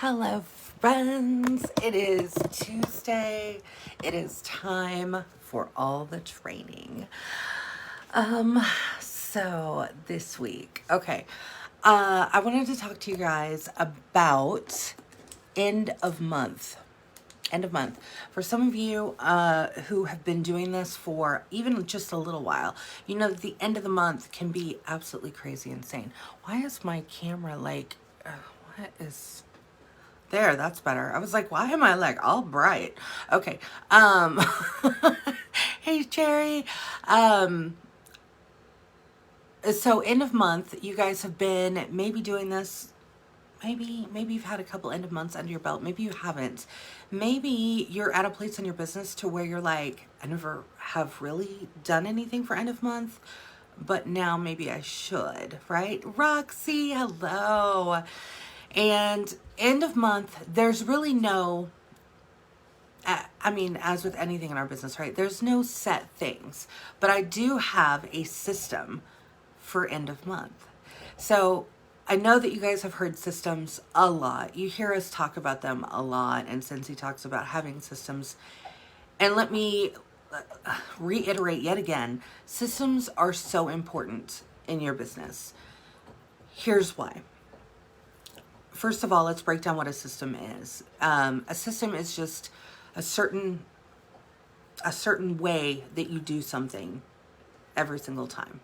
Hello, friends. It is Tuesday. It is time for all the training. So this week, okay, I wanted to talk to you guys about end of month. End of month. For some of you who have been doing this for even just a little while, you know that the end of the month can be absolutely crazy insane. Why is my camera like, what is... There, that's better. I was like, why am I like all bright? Okay. Hey, Cherry. So end of month, you guys have been maybe doing this. Maybe you've had a couple end of months under your belt. Maybe you haven't. Maybe you're at a place in your business to where you're like, I never have really done anything for end of month, but now maybe I should, right? Roxy, hello. And end of month, there's really no, I mean, as with anything in our business, right? There's no set things, but I do have a system for end of month. So I know that you guys have heard systems a lot. You hear us talk about them a lot, and Scentsy talks about having systems. And let me reiterate yet again, systems are so important in your business. Here's why. First of all, let's break down what a system is. A system is just a certain way that you do something every single time.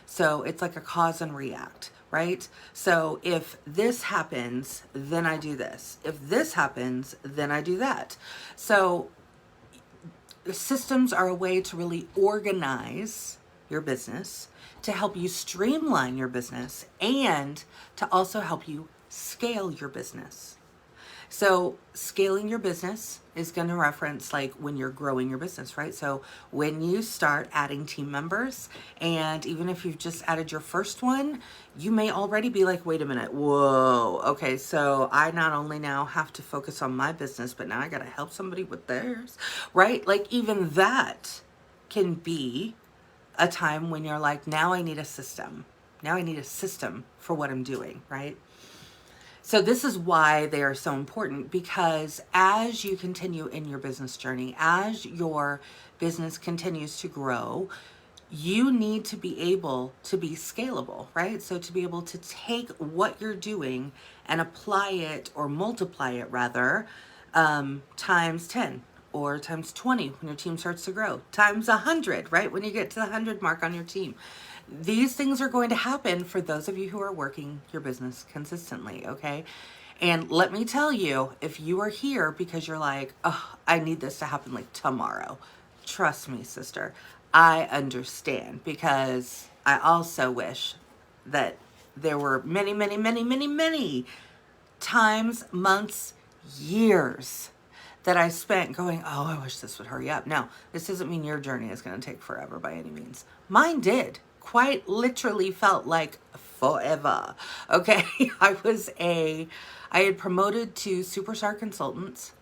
So it's like a cause and react, right? So if this happens, then I do this. If this happens, then I do that. So systems are a way to really organize your business, to help you streamline your business, and to also help you scale your business. So scaling your business is going to reference like when you're growing your business, right? So when you start adding team members, and even if you've just added your first one, you may already be like, wait a minute, whoa, okay, so I not only now have to focus on my business, but now I got to help somebody with theirs, right? Like even that can be a time when you're like, now I need a system. Now I need a system for what I'm doing, right? So this is why they are so important, because as you continue in your business journey, as your business continues to grow, you need to be able to be scalable, right? So to be able to take what you're doing and apply it, or multiply it rather, times 10 or times 20 when your team starts to grow, times 100, right? When you get to the 100 mark on your team. These things are going to happen for those of you who are working your business consistently, okay? And let me tell you, if you are here because you're like, oh, I need this to happen like tomorrow, trust me, sister, I understand, because I also wish that there were many times, months, years that I spent going, oh, I wish this would hurry up. Now, this doesn't mean your journey is going to take forever by any means. Mine did. Quite literally felt like forever. Okay. I had promoted to superstar consultant.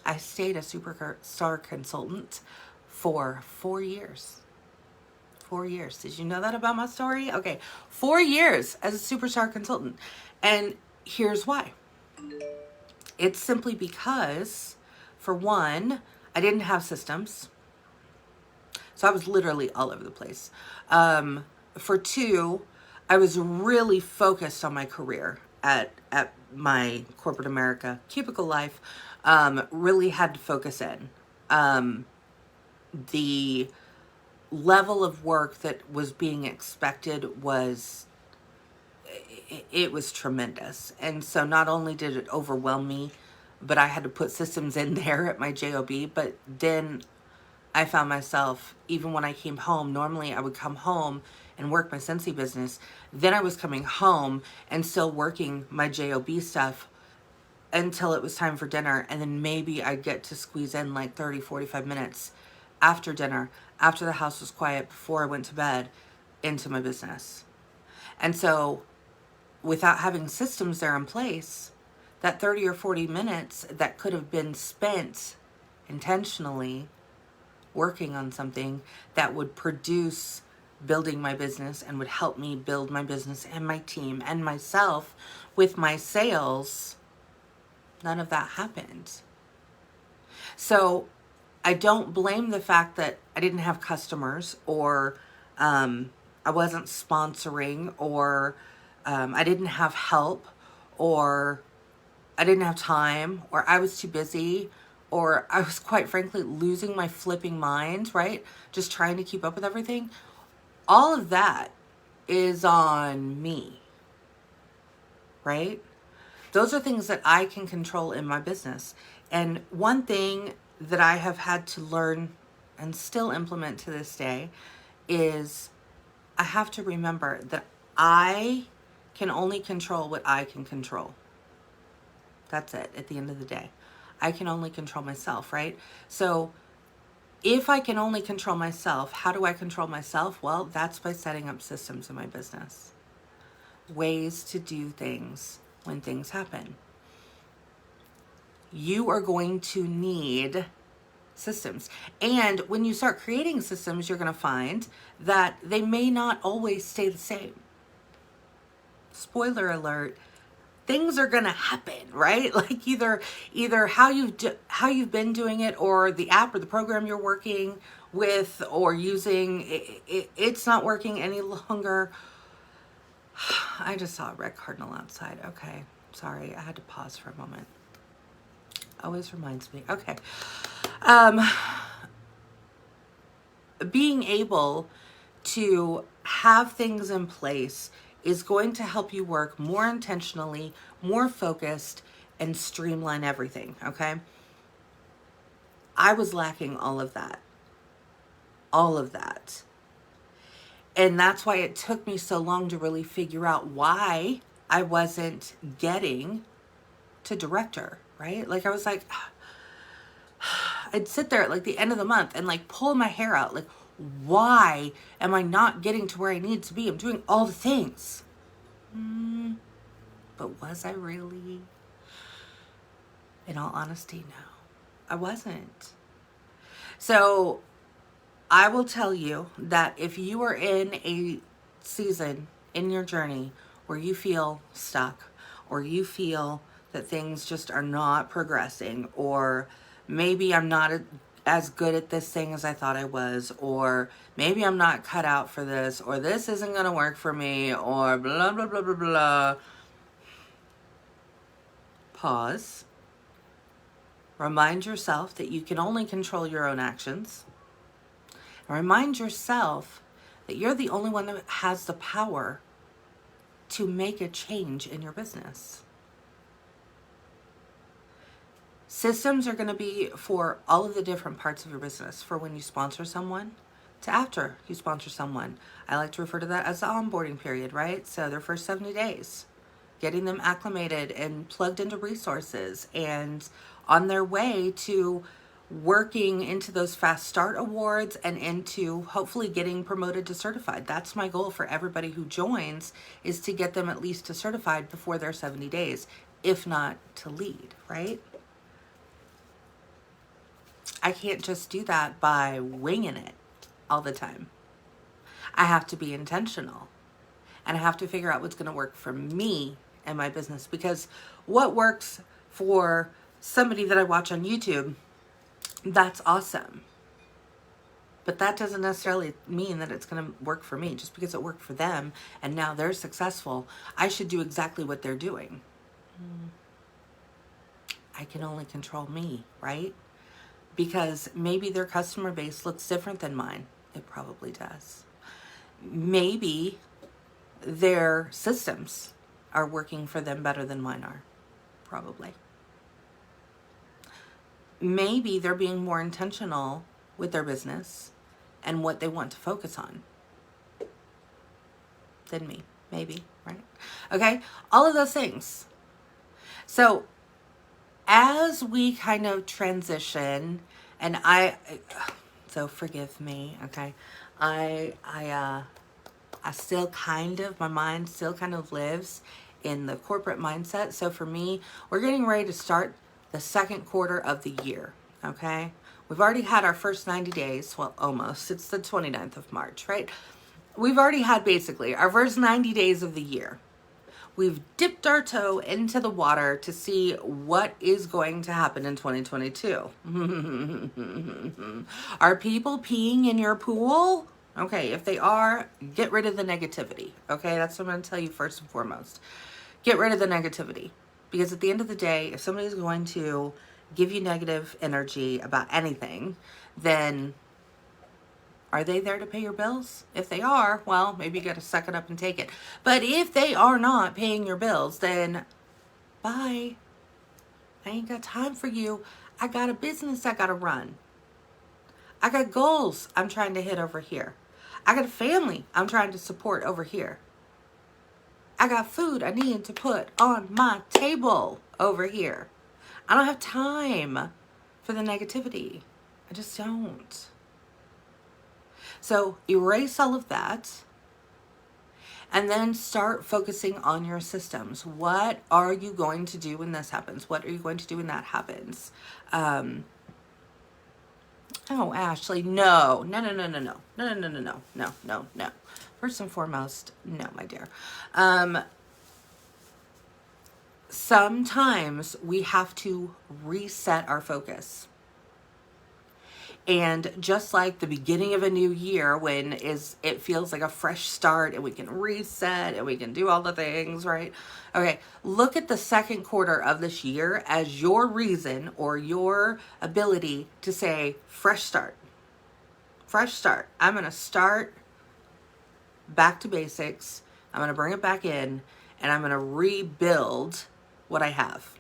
I stayed a superstar consultant for 4 years. 4 years. Did you know that about my story? Okay. 4 years as a superstar consultant. And here's why. It's simply because, for one, I didn't have systems. So I was literally all over the place. For two, I was really focused on my career at my corporate America cubicle life. Really had to focus in. The level of work that was being expected was, it was tremendous. And so not only did it overwhelm me, but I had to put systems in there at my job. But then I found myself, even when I came home, normally I would come home and work my Scentsy business. Then I was coming home and still working my job stuff until it was time for dinner. And then maybe I'd get to squeeze in like 30, 45 minutes after dinner, after the house was quiet, before I went to bed, into my business. And so without having systems there in place, that 30 or 40 minutes that could have been spent intentionally working on something that would produce building my business and would help me build my business and my team and myself with my sales, none of that happened. So I don't blame the fact that I didn't have customers, or I wasn't sponsoring, or I didn't have help, or I didn't have time, or I was too busy, or I was quite frankly losing my flipping mind, right? Just trying to keep up with everything. All of that is on me, right? Those are things that I can control in my business. And one thing that I have had to learn and still implement to this day is I have to remember that I can only control what I can control. That's it at the end of the day. I can only control myself, right? So if I can only control myself, how do I control myself? Well, that's by setting up systems in my business. Ways to do things when things happen. You are going to need systems. And when you start creating systems, you're going to find that they may not always stay the same. Spoiler alert, things are going to happen, right? Like either how you've been doing it, or the app or the program you're working with or using, it's not working any longer. I just saw a red cardinal outside. Okay, sorry, I had to pause for a moment. Always reminds me. Okay. Being able to have things in place is going to help you work more intentionally, more focused, and streamline everything, okay? I was lacking all of that. All of that. And that's why it took me so long to really figure out why I wasn't getting to director, right? Like I was like, I'd sit there at like the end of the month and like pull my hair out. Like, why am I not getting to where I need to be? I'm doing all the things. But was I really? In all honesty, no, I wasn't. So I will tell you that if you are in a season in your journey where you feel stuck, or you feel that things just are not progressing, or maybe I'm not as good at this thing as I thought I was, or maybe I'm not cut out for this, or this isn't going to work for me, or blah, blah, blah, blah, blah. Pause. Remind yourself that you can only control your own actions. And remind yourself that you're the only one that has the power to make a change in your business. Systems are going to be for all of the different parts of your business, for when you sponsor someone to after you sponsor someone. I like to refer to that as the onboarding period, right? So their first 70 days, getting them acclimated and plugged into resources and on their way to working into those fast start awards and into hopefully getting promoted to certified. That's my goal for everybody who joins, is to get them at least to certified before their 70 days, if not to lead, right? I can't just do that by winging it all the time. I have to be intentional, and I have to figure out what's going to work for me and my business, because what works for somebody that I watch on YouTube, that's awesome. But that doesn't necessarily mean that it's going to work for me. Just because it worked for them and now they're successful, I should do exactly what they're doing. I can only control me, right? Because maybe their customer base looks different than mine. It probably does. Maybe their systems are working for them better than mine are. Probably. Maybe they're being more intentional with their business and what they want to focus on than me. Maybe, right? Okay, all of those things. So as we kind of transition, and so forgive me, okay? I still kind of, my mind still kind of lives in the corporate mindset. So for me, we're getting ready to start the second quarter of the year, okay? We've already had our first 90 days, well, almost. It's the 29th of March, right? we've already had basically our first 90 days of the year. We've dipped our toe into the water to see what is going to happen in 2022. Are people peeing in your pool? Okay, if they are, get rid of the negativity. Okay, that's what I'm going to tell you first and foremost. Get rid of the negativity. Because at the end of the day, if somebody's going to give you negative energy about anything, then are they there to pay your bills? If they are, well, maybe you got to suck it up and take it. But if they are not paying your bills, then bye. I ain't got time for you. I got a business I got to run. I got goals I'm trying to hit over here. I got a family I'm trying to support over here. I got food I need to put on my table over here. I don't have time for the negativity. I just don't. So erase all of that and then start focusing on your systems. What are you going to do when this happens? What are you going to do when that happens? Oh, Ashley, no. First and foremost, no, my dear. Sometimes we have to reset our focus. And just like the beginning of a new year, when it feels like a fresh start and we can reset and we can do all the things, right? Okay, look at the second quarter of this year as your reason or your ability to say, fresh start. Fresh start. I'm going to start back to basics. I'm going to bring it back in and I'm going to rebuild what I have.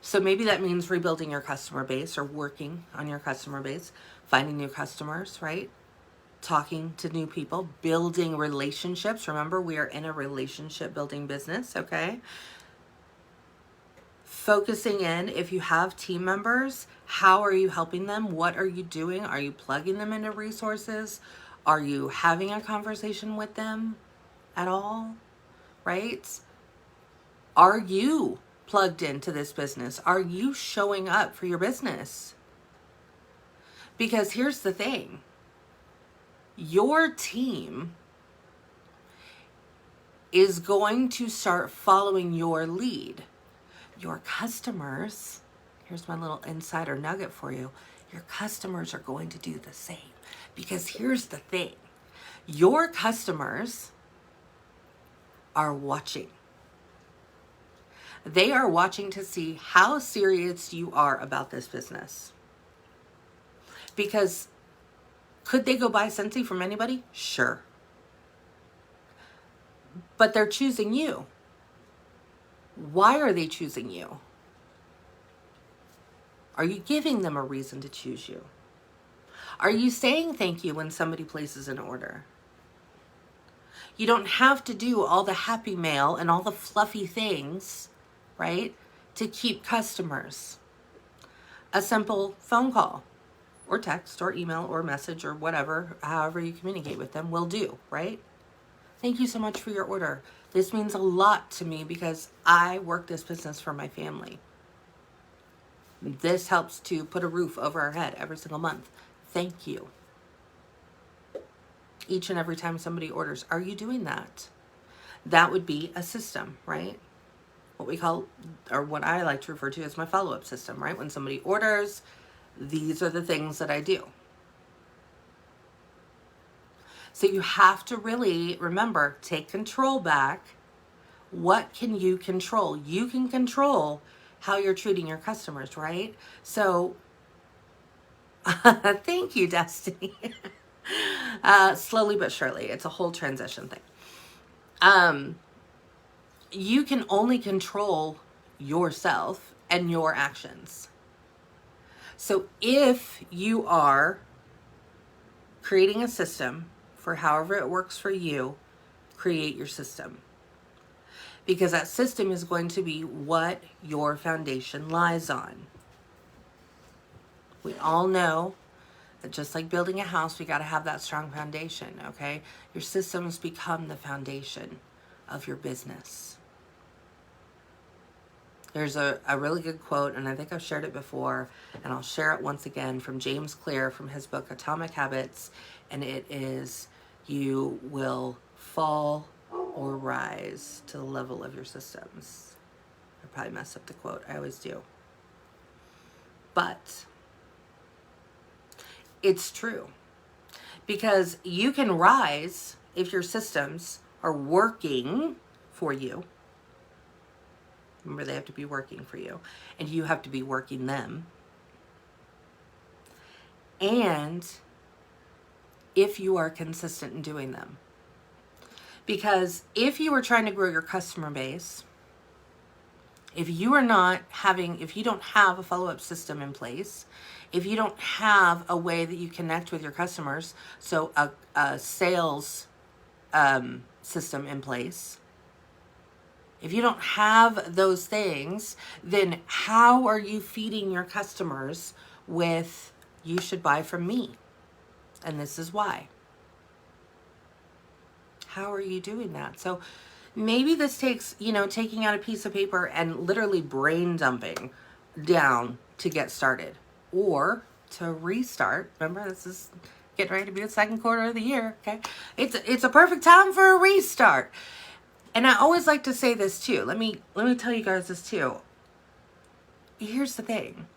So maybe that means rebuilding your customer base or working on your customer base, finding new customers, right? Talking to new people, building relationships. Remember, we are in a relationship building business, okay? Focusing in, if you have team members, how are you helping them? What are you doing? Are you plugging them into resources? Are you having a conversation with them at all, right? Are you plugged into this business? Are you showing up for your business? Because here's the thing. Your team is going to start following your lead. Your customers, here's my little insider nugget for you. Your customers are going to do the same. Because here's the thing. Your customers are watching. They are watching to see how serious you are about this business. Because could they go buy Scentsy from anybody? Sure. But they're choosing you. Why are they choosing you? Are you giving them a reason to choose you? Are you saying thank you when somebody places an order? You don't have to do all the happy mail and all the fluffy things, right, to keep customers. A simple phone call or text or email or message or whatever, however you communicate with them, will do, right? Thank you so much for your order. This means a lot to me because I work this business for my family. This helps to put a roof over our head every single month. Thank you. Each and every time somebody orders, are you doing that? That would be a system, right? What we call, or what I like to refer to as my follow-up system, right? When somebody orders, these are the things that I do. So you have to really remember, take control back. What can you control? You can control how you're treating your customers, right? So, thank you, Destiny. Slowly but surely, it's a whole transition thing. You can only control yourself and your actions. So if you are creating a system for however it works for you, create your system. Because that system is going to be what your foundation lies on. We all know that just like building a house, we got to have that strong foundation, okay? Your systems become the foundation of your business. There's a really good quote, and I think I've shared it before, and I'll share it once again, from James Clear from his book Atomic Habits, and it is, you will fall or rise to the level of your systems. I probably messed up the quote. I always do. But it's true. Because you can rise if your systems are working for you. Remember, they have to be working for you. And you have to be working them. And if you are consistent in doing them. Because if you are trying to grow your customer base, if you don't have a follow-up system in place, if you don't have a way that you connect with your customers, so a sales system in place, if you don't have those things, then how are you feeding your customers with, you should buy from me, and this is why? How are you doing that? So maybe this takes, taking out a piece of paper and literally brain dumping down to get started, or to restart. Remember, this is getting ready to be the second quarter of the year, okay? It's a perfect time for a restart. And I always like to say this too. Let me tell you guys this too. Here's the thing.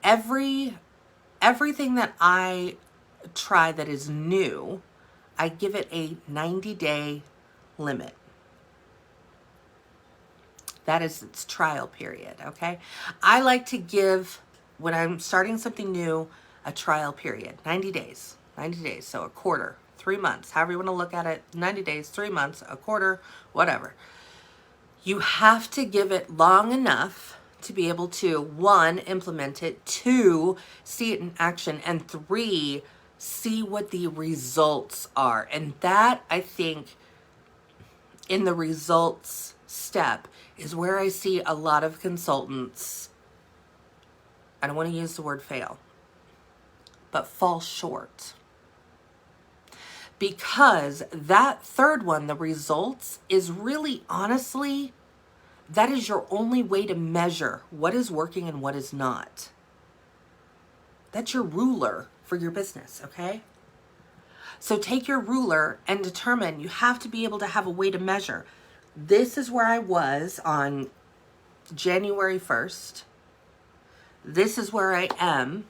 Everything that I try that is new, I give it a 90-day limit. That is its trial period, okay? I like to give, when I'm starting something new, a trial period, 90 days. 90 days, so a quarter, 3 months, however you want to look at it, 90 days, 3 months, a quarter, whatever. You have to give it long enough to be able to, 1, implement it, 2, see it in action, and 3, see what the results are. And that, I think, in the results step is where I see a lot of consultants, I don't want to use the word fail, but fall short. Because that third one, the results, is really, honestly, that is your only way to measure what is working and what is not. That's your ruler for your business, okay? So take your ruler and determine, you have to be able to have a way to measure. This is where I was on January 1st. This is where I am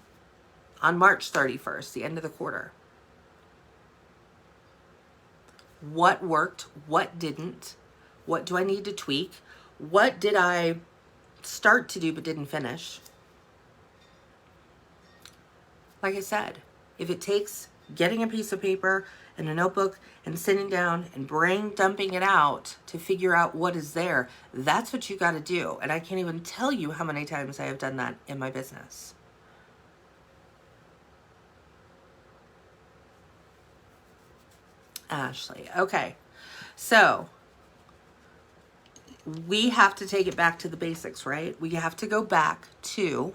on March 31st, the end of the quarter. What worked? What didn't? What do I need to tweak? What did I start to do but didn't finish? Like I said, if it takes getting a piece of paper and a notebook and sitting down and brain dumping it out to figure out what is there, that's what you got to do. And I can't even tell you how many times I have done that in my business. Ashley. Okay. So we have to take it back to the basics, right? We have to go back to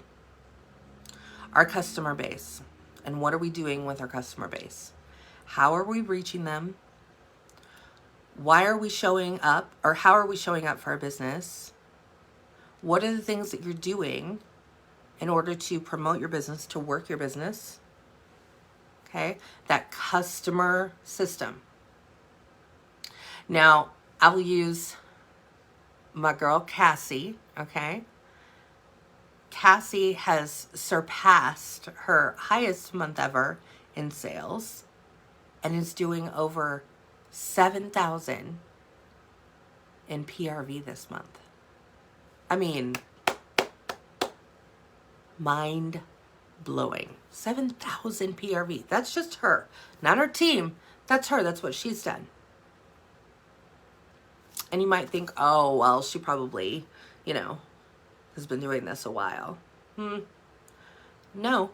our customer base. And what are we doing with our customer base? How are we reaching them? Why are we showing up, or how are we showing up for our business? What are the things that you're doing in order to promote your business, to work your business? Okay, that customer system. Now, I will use my girl Cassie, okay? Cassie has surpassed her highest month ever in sales and is doing over 7,000 in PRV this month. I mean, mind blowing. 7,000 PRV. That's just her, not her team. That's her. That's what she's done. And you might think, oh, well, she probably, has been doing this a while. No,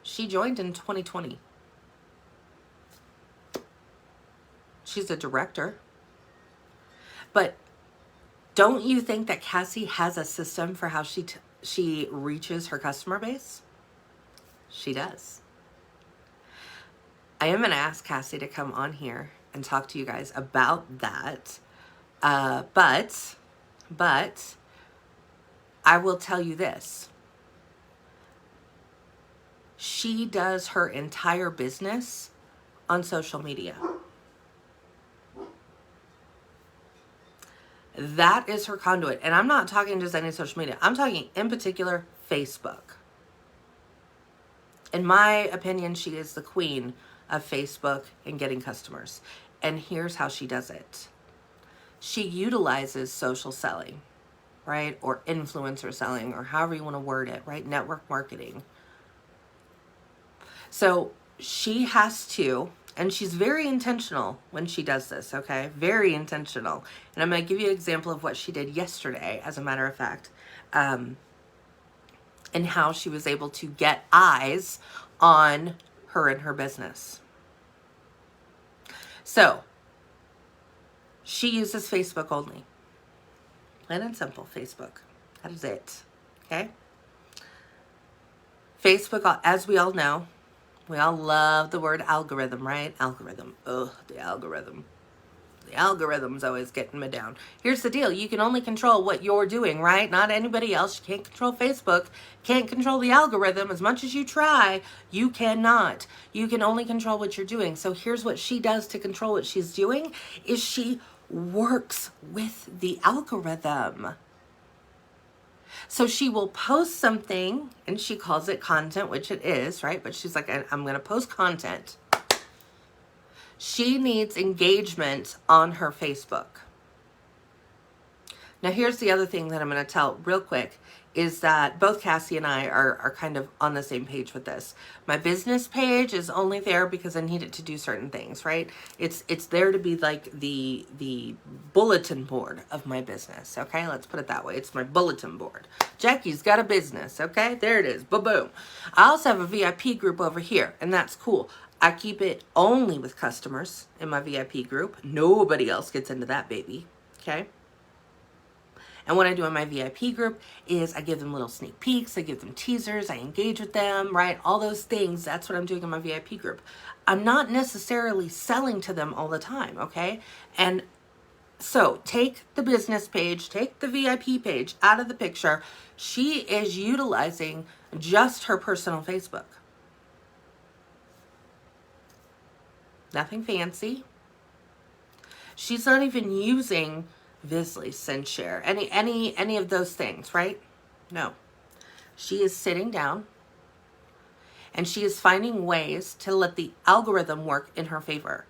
she joined in 2020. She's a director. But don't you think that Cassie has a system for how she reaches her customer base? She does. I am going to ask Cassie to come on here and talk to you guys about that. But I will tell you this. She does her entire business on social media. That is her conduit. And I'm not talking just any social media. I'm talking in particular Facebook. In my opinion, she is the queen of Facebook and getting customers. And here's how she does it. She utilizes social selling, right? Or influencer selling, or however you want to word it, right? Network marketing. So she has to, and she's very intentional when she does this, okay? Very intentional. And I'm going to give you an example of what she did yesterday, as a matter of fact, and how she was able to get eyes on her and her business. So she uses Facebook only. Plain and simple, Facebook. That is it, okay? Facebook, as we all know, we all love the word algorithm, right? Algorithm. Ugh, the algorithm. The algorithm's always getting me down. Here's the deal. You can only control what you're doing, right? Not anybody else. You can't control Facebook. Can't control the algorithm. As much as you try, you cannot. You can only control what you're doing. So here's what she does to control what she's doing, is she works with the algorithm. So she will post something, and she calls it content, which it is, right? But she's like, I'm going to post content. She needs engagement on her Facebook. Now, here's the other thing that I'm going to tell real quick, is that both Cassie and I are kind of on the same page with this. My business page is only there because I need it to do certain things, right? It's there to be like the bulletin board of my business, okay? Let's put it that way. It's my bulletin board. Jacqui's got a business, okay? There it is. Ba-boom. I also have a VIP group over here, and that's cool. I keep it only with customers in my VIP group. Nobody else gets into that baby, okay? And what I do in my VIP group is I give them little sneak peeks, I give them teasers, I engage with them, right? All those things, that's what I'm doing in my VIP group. I'm not necessarily selling to them all the time, okay? And so take the business page, take the VIP page out of the picture. She is utilizing just her personal Facebook. Nothing fancy. She's not even using Visly, CinchShare, any of those things, right? No. She is sitting down and she is finding ways to let the algorithm work in her favor.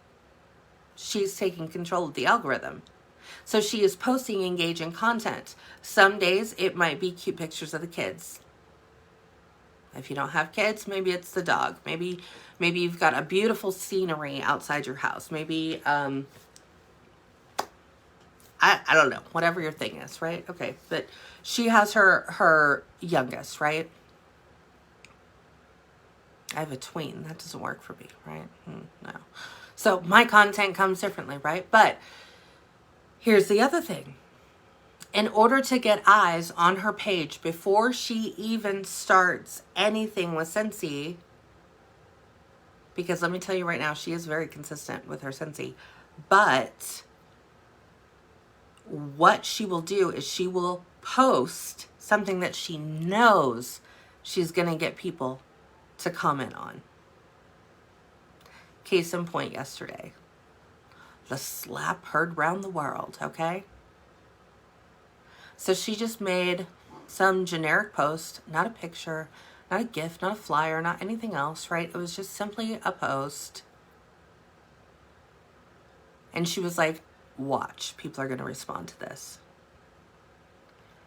She's taking control of the algorithm. So she is posting engaging content. Some days it might be cute pictures of the kids. If you don't have kids, maybe it's the dog. Maybe you've got a beautiful scenery outside your house. Maybe, I don't know, whatever your thing is, right? Okay, but she has her youngest, right? I have a tween. That doesn't work for me, right? No. So my content comes differently, right? But here's the other thing. In order to get eyes on her page before she even starts anything with Scentsy, because let me tell you right now, she is very consistent with her Scentsy, but what she will do is she will post something that she knows she's going to get people to comment on. Case in point yesterday. The slap heard round the world, okay? So she just made some generic post, not a picture, not a GIF, not a flyer, not anything else, right? It was just simply a post. And she was like, watch, people are going to respond to this.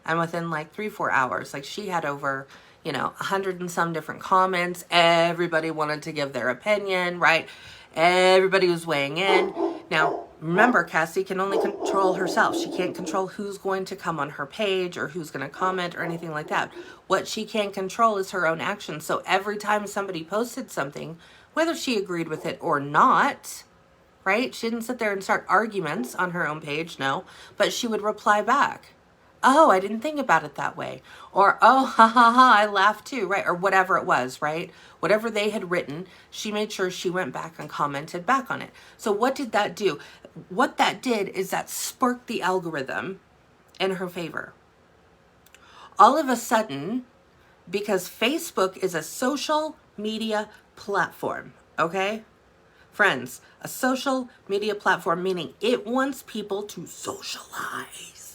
And within like 3-4 hours, like she had over, 100 and some different comments. Everybody wanted to give their opinion, right? Everybody was weighing in. Now, remember, Cassie can only control herself. She can't control who's going to come on her page or who's going to comment or anything like that. What she can control is her own actions. So every time somebody posted something, whether she agreed with it or not, right? She didn't sit there and start arguments on her own page, no. But she would reply back. Oh, I didn't think about it that way. Or, oh, ha, ha, ha, I laughed too, right? Or whatever it was, right? Whatever they had written, she made sure she went back and commented back on it. So what did that do? What that did is that sparked the algorithm in her favor. All of a sudden, because Facebook is a social media platform, okay? Friends, a social media platform, meaning it wants people to socialize.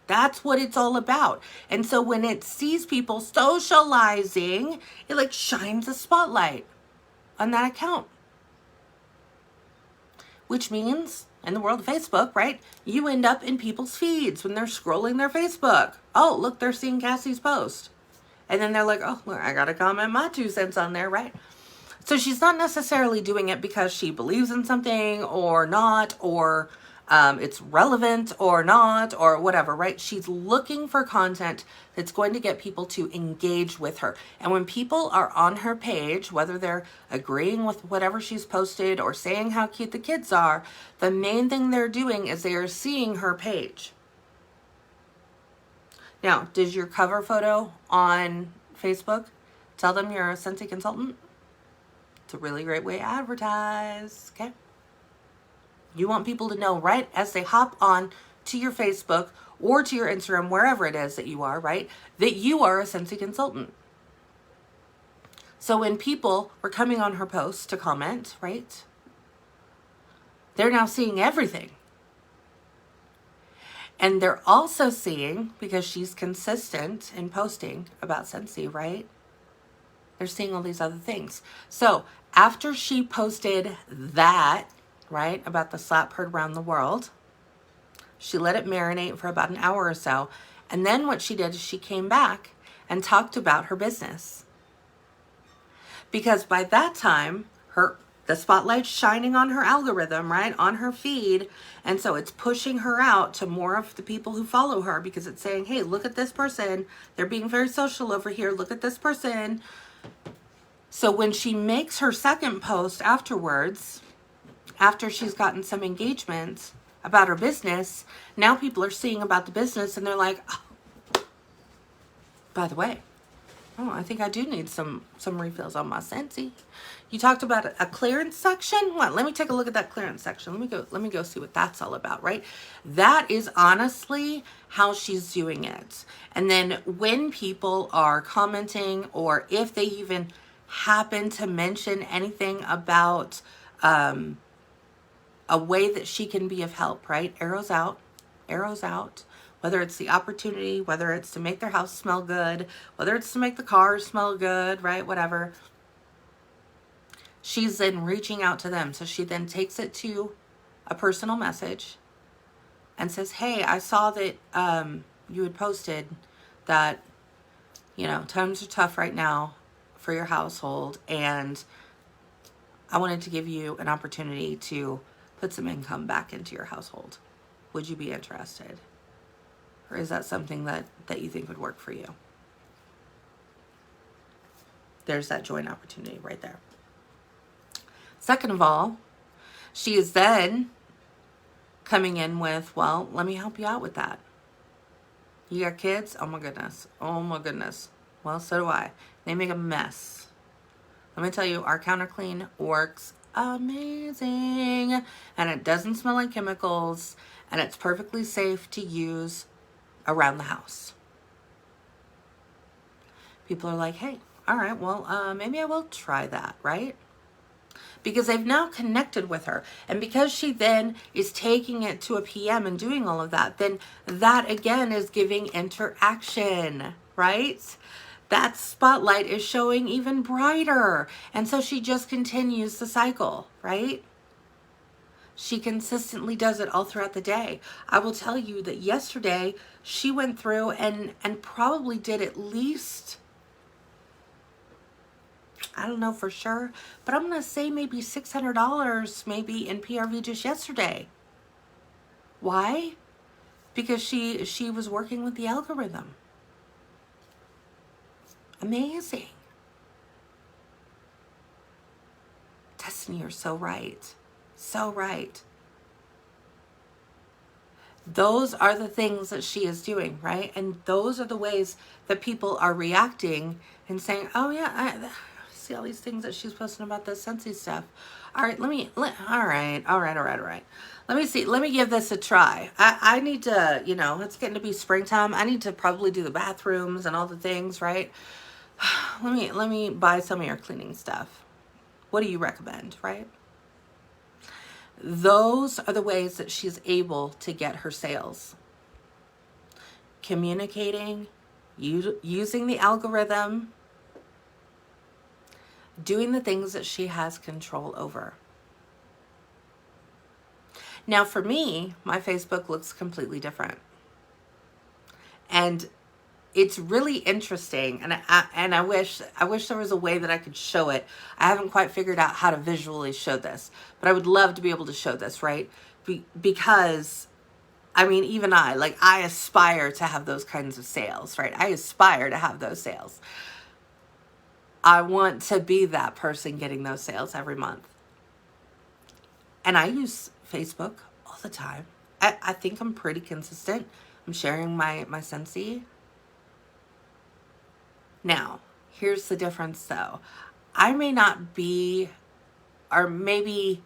That's what it's all about. And so when it sees people socializing, it like shines a spotlight on that account. Which means, in the world of Facebook, right, you end up in people's feeds when they're scrolling their Facebook. Oh, look, they're seeing Cassie's post. And then they're like, oh, look, I got to comment my 2 cents on there, right? So she's not necessarily doing it because she believes in something or not, or it's relevant or not, or whatever, right? She's looking for content that's going to get people to engage with her. And when people are on her page, whether they're agreeing with whatever she's posted or saying how cute the kids are, the main thing they're doing is they are seeing her page. Now, does your cover photo on Facebook tell them you're a Scentsy consultant? It's a really great way to advertise, okay? You want people to know, right, as they hop on to your Facebook or to your Instagram, wherever it is that you are, right, that you are a Scentsy consultant. So when people were coming on her posts to comment, right, they're now seeing everything. And they're also seeing, because she's consistent in posting about Scentsy, right, they're seeing all these other things. So after she posted that, right, about the slap heard around the world, she let it marinate for about an hour or so. And then what she did is she came back and talked about her business. Because by that time, the spotlight's shining on her algorithm, right, on her feed. And so it's pushing her out to more of the people who follow her, because it's saying, hey, look at this person. They're being very social over here. Look at this person. So when she makes her second post afterwards, after she's gotten some engagement about her business, now people are seeing about the business and they're like, oh, by the way, oh, I think I do need some refills on my Scentsy. You talked about a clearance section. What? Let me take a look at that clearance section. Let me go see what that's all about, right? That is honestly how she's doing it. And then when people are commenting, or if they even happen to mention anything about a way that she can be of help, right? Arrows out, whether it's the opportunity, whether it's to make their house smell good, whether it's to make the cars smell good, right? Whatever. She's then reaching out to them. So she then takes it to a personal message and says, hey, I saw that you had posted that, you know, times are tough right now for your household, and I wanted to give you an opportunity to put some income back into your household. Would you be interested? Or is that something that you think would work for you? There's that joint opportunity right there. Second of all, she is then coming in with, well, let me help you out with that. You got kids? Oh my goodness. Oh my goodness. Well, so do I. They make a mess. Let me tell you, our counter clean works amazing. And it doesn't smell like chemicals. And it's perfectly safe to use around the house. People are like, hey, all right, well, maybe I will try that, right? Because they've now connected with her. And because she then is taking it to a PM and doing all of that, then that again is giving interaction, right? That spotlight is showing even brighter. And so she just continues the cycle, right? She consistently does it all throughout the day. I will tell you that yesterday she went through and probably did at least, I don't know for sure, but I'm going to say maybe $600 maybe in PRV just yesterday. Why? Because she was working with the algorithm. Amazing. Destiny, you're so right. So right. Those are the things that she is doing, right? And those are the ways that people are reacting and saying, oh yeah, I see all these things that she's posting about the Scentsy stuff. All right, all right. Let me see. Let me give this a try. I need to, you know, it's getting to be springtime. I need to probably do the bathrooms and all the things, right? Let me buy some of your cleaning stuff. What do you recommend, right? Those are the ways that she's able to get her sales. communicating, using the algorithm, doing the things that she has control over. Now for me, my Facebook looks completely different. And it's really interesting, and I wish there was a way that I could show it. I haven't quite figured out how to visually show this, but I would love to be able to show this, right? Because I mean, even I aspire to have those kinds of sales, right? I aspire to have those sales. I want to be that person getting those sales every month. And I use Facebook all the time. I think I'm pretty consistent. I'm sharing my Scentsy. Now, here's the difference though. I may not be, or maybe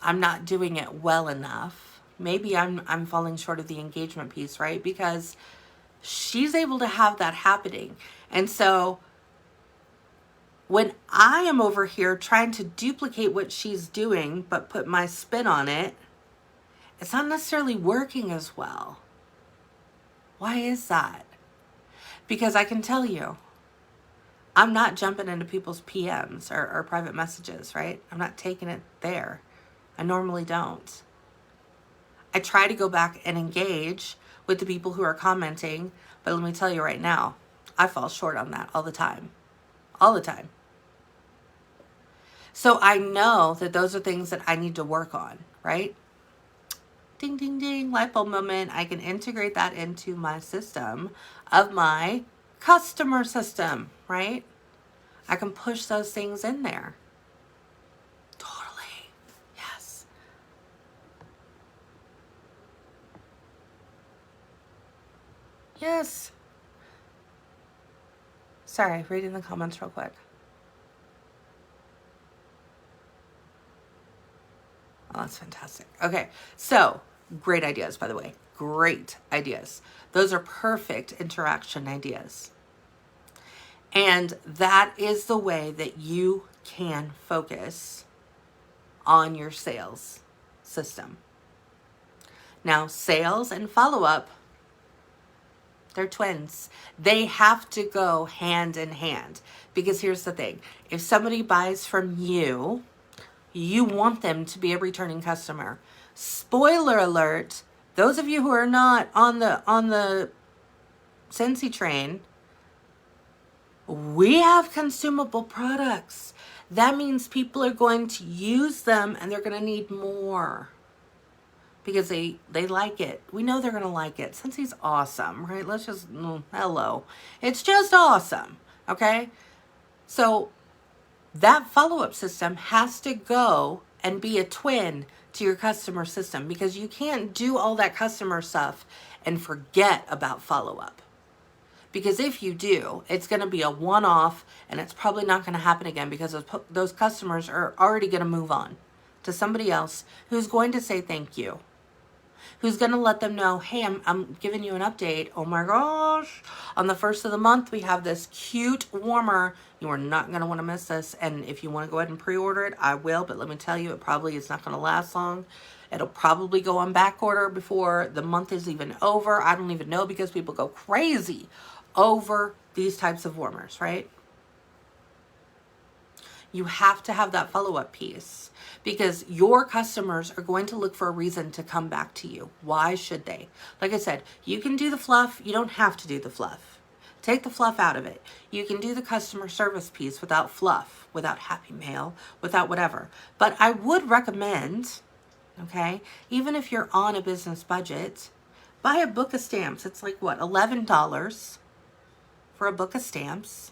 I'm not doing it well enough. Maybe I'm falling short of the engagement piece, right? Because she's able to have that happening. And so when I am over here trying to duplicate what she's doing, but put my spin on it, it's not necessarily working as well. Why is that? Because I can tell you, I'm not jumping into people's PMs or private messages, right? I'm not taking it there. I normally don't. I try to go back and engage with the people who are commenting, but let me tell you right now, I fall short on that all the time. All the time. So I know that those are things that I need to work on, right? Ding, ding, ding, light bulb moment. I can integrate that into my system of my customer system, right? I can push those things in there. Totally. Yes. Yes. Sorry, reading the comments real quick. Oh, that's fantastic. Okay, so great ideas, by the way. Great ideas. Those are perfect interaction ideas. And that is the way that you can focus on your sales system. Now, sales and follow-up, they're twins. They have to go hand in hand. Because here's the thing. If somebody buys from you, you want them to be a returning customer. Spoiler alert, those of you who are not on the Scentsy train, we have consumable products. That means people are going to use them and they're going to need more because they like it. We know they're going to like it. Scentsy's awesome, right? Let's just, hello. It's just awesome, okay? So that follow-up system has to go and be a twin to your customer system because you can't do all that customer stuff and forget about follow-up. Because if you do, it's going to be a one-off and it's probably not going to happen again because those customers are already going to move on to somebody else who's going to say thank you. Who's going to let them know, hey, I'm giving you an update. Oh my gosh. On the first of the month, we have this cute warmer. You are not going to want to miss this. And if you want to go ahead and pre-order it, I will. But let me tell you, it probably is not going to last long. It'll probably go on back order before the month is even over. I don't even know because people go crazy over these types of warmers, right? You have to have that follow-up piece because your customers are going to look for a reason to come back to you. Why should they? Like I said, you can do the fluff. You don't have to do the fluff. Take the fluff out of it. You can do the customer service piece without fluff, without happy mail, without whatever. But I would recommend, okay, even if you're on a business budget, buy a book of stamps. It's like, what, $11 for a book of stamps.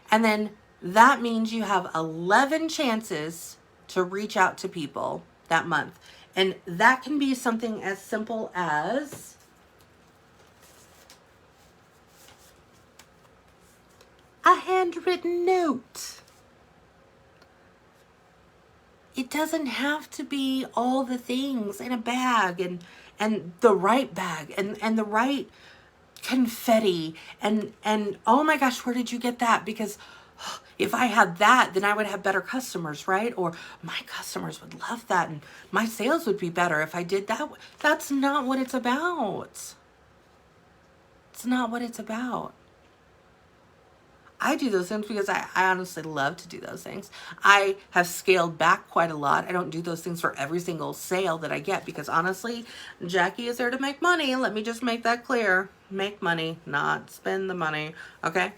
And then that means you have 11 chances to reach out to people that month. And that can be something as simple as a handwritten note. It doesn't have to be all the things in a bag and the right bag and the right confetti and oh my gosh, where did you get that? Because if I had that, then I would have better customers, right? Or my customers would love that and my sales would be better if I did that. That's not what it's about. It's not what it's about. I do those things because I honestly love to do those things. I have scaled back quite a lot. I don't do those things for every single sale that I get because honestly, Jacqui is there to make money. Let me just make that clear. Make money, not spend the money. Okay?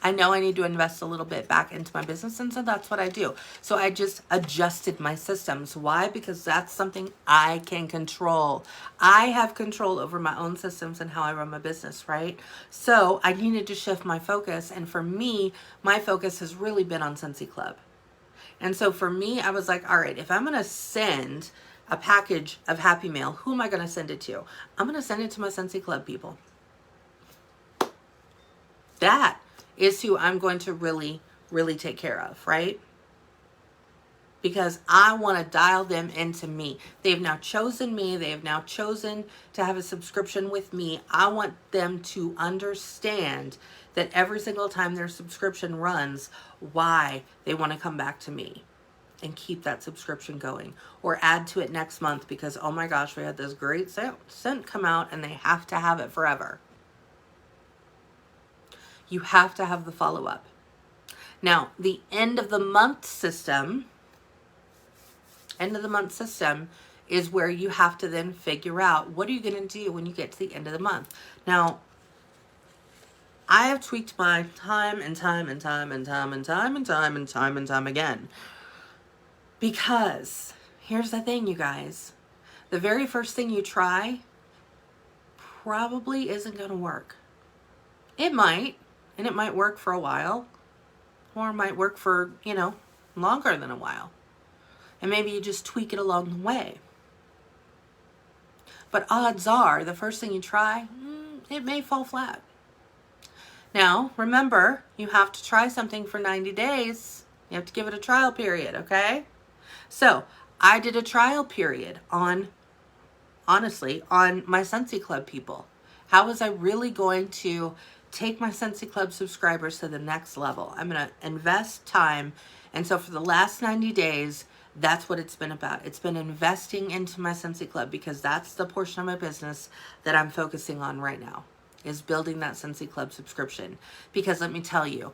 I know I need to invest a little bit back into my business, and so that's what I do. So I just adjusted my systems. Why? Because that's something I can control. I have control over my own systems and how I run my business, right? So I needed to shift my focus, and for me, my focus has really been on Scentsy Club. And so for me, I was like, all right, if I'm going to send a package of Happy Mail, who am I going to send it to? I'm going to send it to my Scentsy Club people. That is who I'm going to really, really take care of, right? Because I want to dial them into me. They've now chosen me. They have now chosen to have a subscription with me. I want them to understand that every single time their subscription runs, why they want to come back to me and keep that subscription going, or add to it next month because, oh my gosh, we had this great scent come out and they have to have it forever. You have to have the follow-up. Now, the end of the month system is where you have to then figure out, what are you going to do when you get to the end of the month? Now, I have tweaked my time again. Because here's the thing, you guys. The very first thing you try probably isn't going to work. It might. And it might work for a while, or it might work for, longer than a while. And maybe you just tweak it along the way. But odds are, the first thing you try, it may fall flat. Now, remember, you have to try something for 90 days. You have to give it a trial period, okay? So, I did a trial period on my Scentsy Club people. How was I really going to take my Scentsy Club subscribers to the next level? I'm going to invest time. And so for the last 90 days, that's what it's been about. It's been investing into my Scentsy Club because that's the portion of my business that I'm focusing on right now, is building that Scentsy Club subscription. Because let me tell you,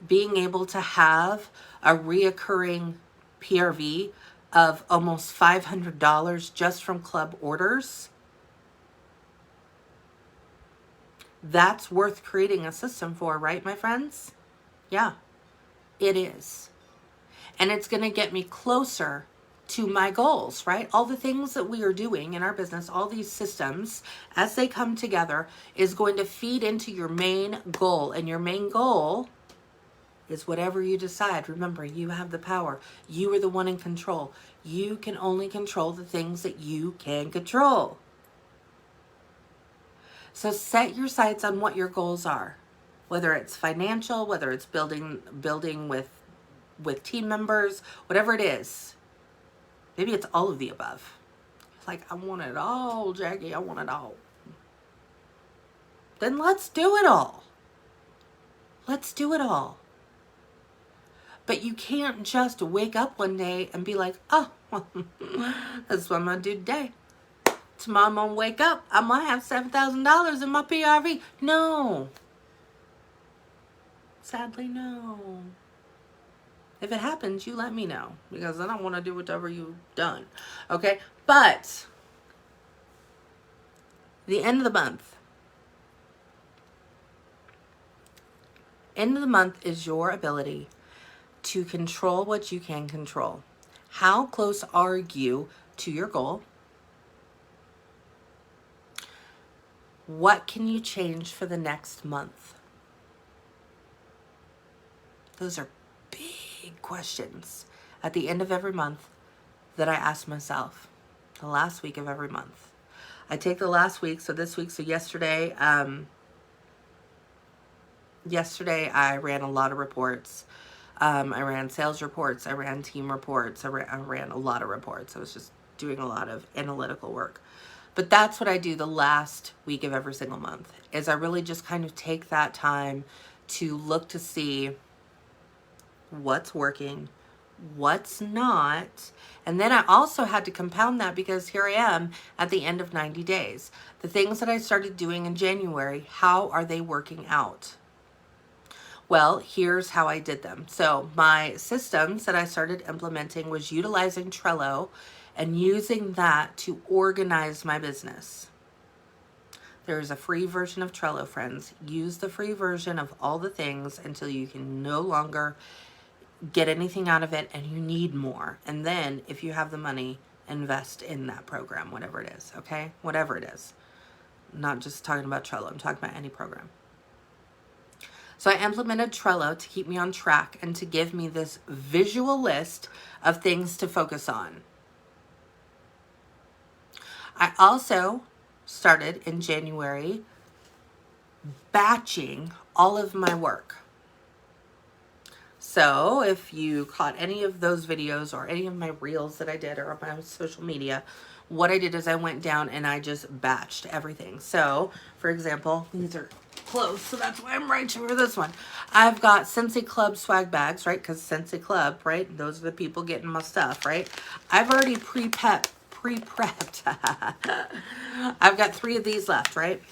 being able to have a reoccurring PRV of almost $500 just from club orders, that's worth creating a system for, right, my friends? Yeah, it is. And it's going to get me closer to my goals, right? All the things that we are doing in our business, all these systems, as they come together, is going to feed into your main goal. And your main goal is whatever you decide. Remember, you have the power. You are the one in control. You can only control the things that you can control. So set your sights on what your goals are, whether it's financial, whether it's building with team members, whatever it is. Maybe it's all of the above. It's like, I want it all, Jacqui, I want it all. Then let's do it all. Let's do it all. But you can't just wake up one day and be like, oh, that's what I'm going to do today. Tomorrow I'm going to wake up, I might have $7,000 in my PRV. No. Sadly, no. If it happens, you let me know, because I don't want to do whatever you've done. Okay? But the end of the month. End of the month is your ability to control what you can control. How close are you to your goal? What can you change for the next month? Those are big questions at the end of every month that I ask myself. The last week of every month. I take the last week, so this week, so yesterday, I ran a lot of reports. I ran sales reports. I ran team reports. I ran a lot of reports. I was just doing a lot of analytical work. But that's what I do the last week of every single month, is I really just kind of take that time to look to see what's working, what's not. And then I also had to compound that because here I am at the end of 90 days. The things that I started doing in January, how are they working out? Well, here's how I did them. So my systems that I started implementing was utilizing Trello and using that to organize my business. There is a free version of Trello, friends. Use the free version of all the things until you can no longer get anything out of it and you need more. And then if you have the money, invest in that program, whatever it is, okay? Whatever it is. I'm not just talking about Trello. I'm talking about any program. So I implemented Trello to keep me on track and to give me this visual list of things to focus on. I also started in January batching all of my work. So if you caught any of those videos or any of my reels that I did or on my social media, what I did is I went down and I just batched everything. So for example, these are close, so that's why I'm right for this one. I've got Scentsy Club swag bags, right? Because Scentsy Club, right? Those are the people getting my stuff, right? I've already pre-prepped. I've got 3 of these left, right?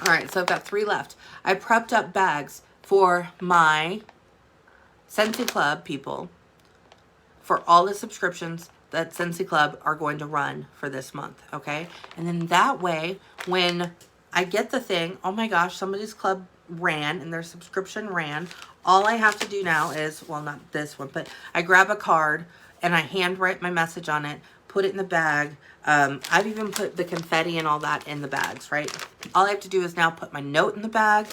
All right, so I've got 3 left. I prepped up bags for my Scentsy Club people for all the subscriptions that Scentsy Club are going to run for this month, okay? And then that way, when I get the thing, oh my gosh, somebody's club ran and their subscription ran. All I have to do now is, well, not this one, but I grab a card and I handwrite my message on it, put it in the bag. I've even put the confetti and all that in the bags, right? All I have to do is now put my note in the bag,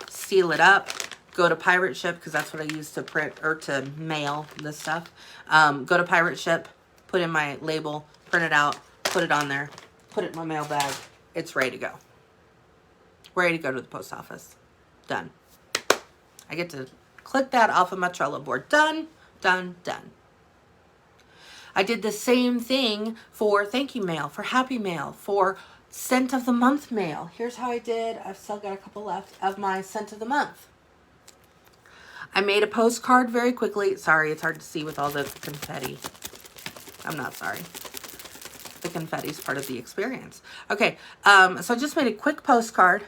seal it up, go to Pirate Ship, because that's what I use to print or to mail this stuff. Go to Pirate Ship, put in my label, print it out, put it on there, put it in my mail bag. It's ready to go. Ready to go to the post office. Done. I get to click that off of my Trello board. Done, done, done. I did the same thing for thank you mail, for happy mail, for scent of the month mail. Here's how I did. I've still got a couple left of my scent of the month. I made a postcard very quickly. Sorry, it's hard to see with all the confetti. I'm not sorry. The confetti is part of the experience. Okay, so I just made a quick postcard.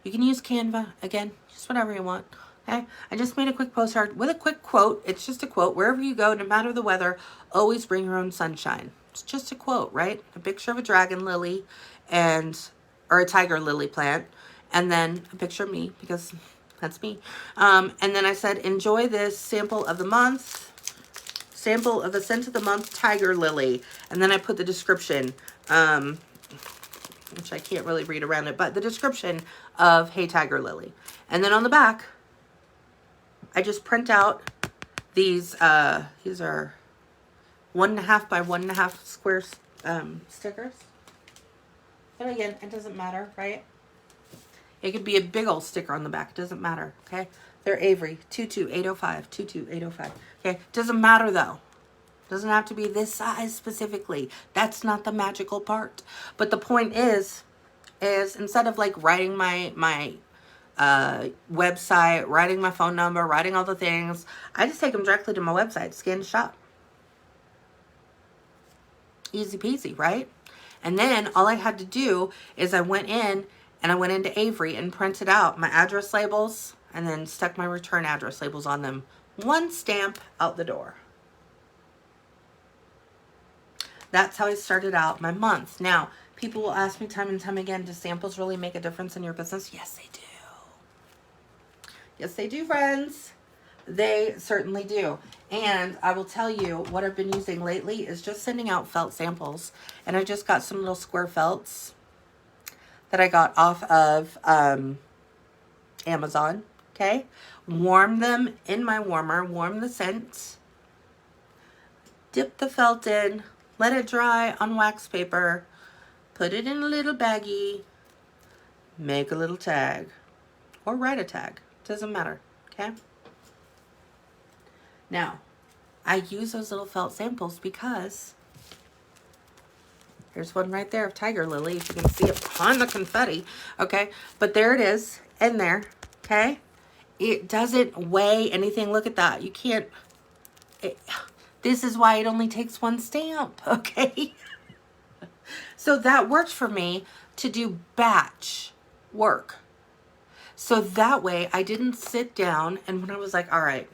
You can use Canva, again, just whatever you want. Okay, I just made a quick postcard with a quick quote. It's just a quote. Wherever you go, no matter the weather, always bring your own sunshine. It's just a quote, right? A picture of a dragon lily or a tiger lily plant, and then a picture of me, because that's me. And then I said, enjoy this sample of the month, sample of the scent of the month, tiger lily. And then I put the description, which I can't really read around it, but the description of Hey Tiger Lily. And then on the back, I just print out these are 1.5 by 1.5 square stickers. But again, it doesn't matter, right? It could be a big old sticker on the back. It doesn't matter, okay? They're Avery, 22805, 22805. Okay, doesn't matter though. Doesn't have to be this size specifically. That's not the magical part. But the point is instead of like writing my website, writing my phone number, writing all the things, I just take them directly to my website, scan to shop. Easy peasy, right? And then all I had to do is I went into Avery and printed out my address labels and then stuck my return address labels on them. One stamp out the door. That's how I started out my month. Now, people will ask me time and time again, do samples really make a difference in your business? Yes, they do. Yes, they do, friends. They certainly do. And I will tell you what I've been using lately is just sending out felt samples. And I just got some little square felts that I got off of Amazon. Okay. Warm them in my warmer. Warm the scent. Dip the felt in. Let it dry on wax paper. Put it in a little baggie. Make a little tag. Or write a tag. Doesn't matter. Okay. Now, I use those little felt samples because there's one right there of Tiger Lily. If you can see it behind the confetti. Okay. But there it is in there. Okay. It doesn't weigh anything. Look at that. You can't This is why it only takes one stamp, okay? So that worked for me to do batch work. So that way I didn't sit down and when I was like, all right,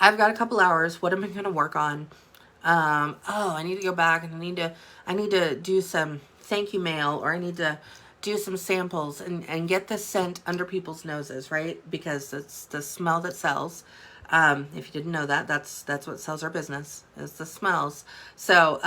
I've got a couple hours. What am I going to work on? Oh, I need to go back and I need to do some thank you mail, or I need to do some samples and get the scent under people's noses, right? Because it's the smell that sells. If you didn't know that, that's what sells our business, is the smells. So,